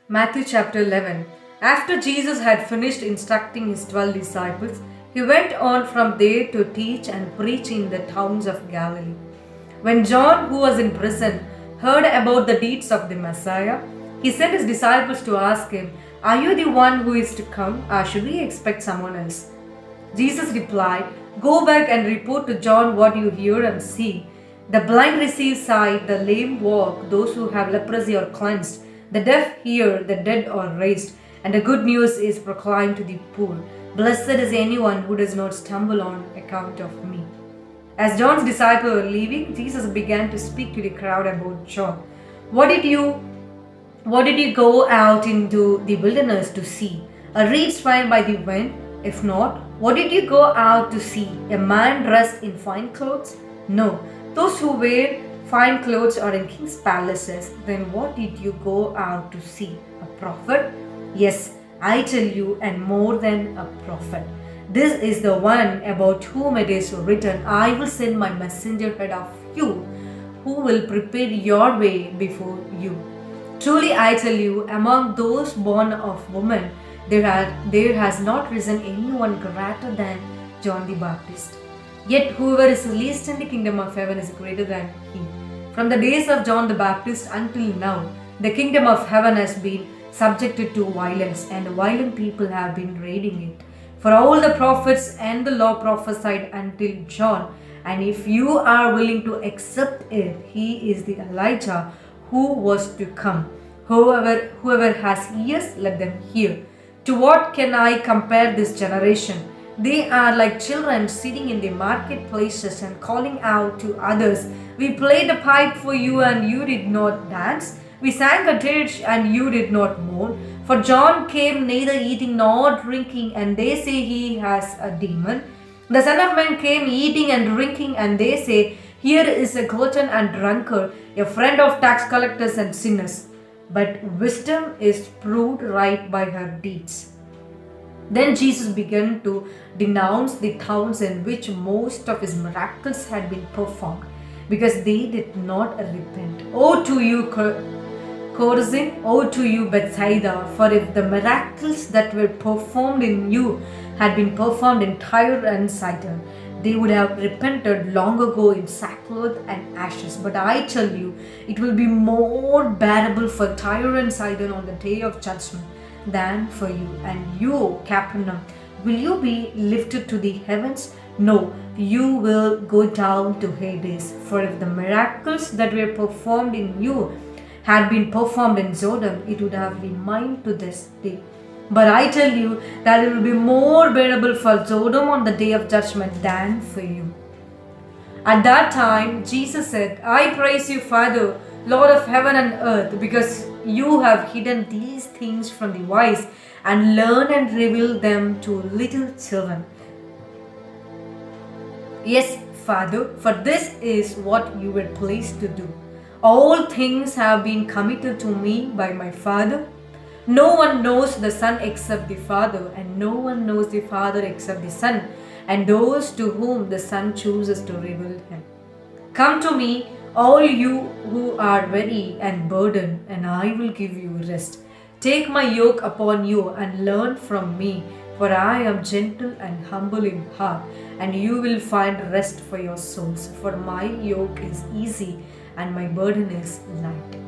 Matthew chapter 11. After Jesus had finished instructing his 12 disciples, he went on from there to teach and preach in the towns of Galilee. When John, who was in prison, heard about the deeds of the Messiah, he sent his disciples to ask him, "Are you the one who is to come, or should we expect someone else?" Jesus replied, "Go back and report to John what you hear and see. The blind receive sight, the lame walk, those who have leprosy are cleansed, the deaf hear, the dead are raised, and the good news is proclaimed to the poor. Blessed is anyone who does not stumble on account of me." As John's disciples were leaving, Jesus began to speak to the crowd about John. What did you go out into the wilderness to see? A reed swaying by the wind? If not, what did you go out to see? A man dressed in fine clothes? No, those who wear fine clothes are in king's palaces. Then what did you go out to see? A prophet? Yes, I tell you, and more than a prophet. This is the one about whom it is written, "I will send my messenger ahead of you, who will prepare your way before you." Truly I tell you, among those born of woman, there has not risen anyone greater than John the Baptist. Yet whoever is least in the kingdom of heaven is greater than he. From the days of John the Baptist until now, the kingdom of heaven has been subjected to violence, and violent people have been raiding it. For all the prophets and the law prophesied until John, and if you are willing to accept it, he is the Elijah who was to come. Whoever has ears, let them hear. To what can I compare this generation? They are like children sitting in the marketplaces and calling out to others, "We played the pipe for you and you did not dance. We sang a dirge and you did not mourn. For John came neither eating nor drinking, and they say he has a demon. The Son of Man came eating and drinking, and they say, Here is a glutton and drunkard, a friend of tax collectors and sinners." But wisdom is proved right by her deeds. Then Jesus began to denounce the towns in which most of his miracles had been performed, because they did not repent. "Woe to you, Chorazin! Woe to you, Bethsaida! For if the miracles that were performed in you had been performed in Tyre and Sidon, they would have repented long ago in sackcloth and ashes. But I tell you, it will be more bearable for Tyre and Sidon on the day of judgment than for you. And you, Capernaum, will you be lifted to the heavens? No, you will go down to Hades. For if the miracles that were performed in you had been performed in Sodom, it would have remained to this day. But I tell you that it will be more bearable for Sodom on the day of judgment than for you." At that time, Jesus said, "I praise you, Father, Lord of heaven and earth, because you have hidden these things from the wise and learned and revealed them to little children. Yes, Father, for this is what you were pleased to do. All things have been committed to me by my Father. No one knows the Son except the Father, and no one knows the Father except the Son, and those to whom the Son chooses to reveal him. Come to me, all you who are weary and burdened, and I will give you rest. Take my yoke upon you and learn from me, for I am gentle and humble in heart, and you will find rest for your souls. For my yoke is easy and my burden is light."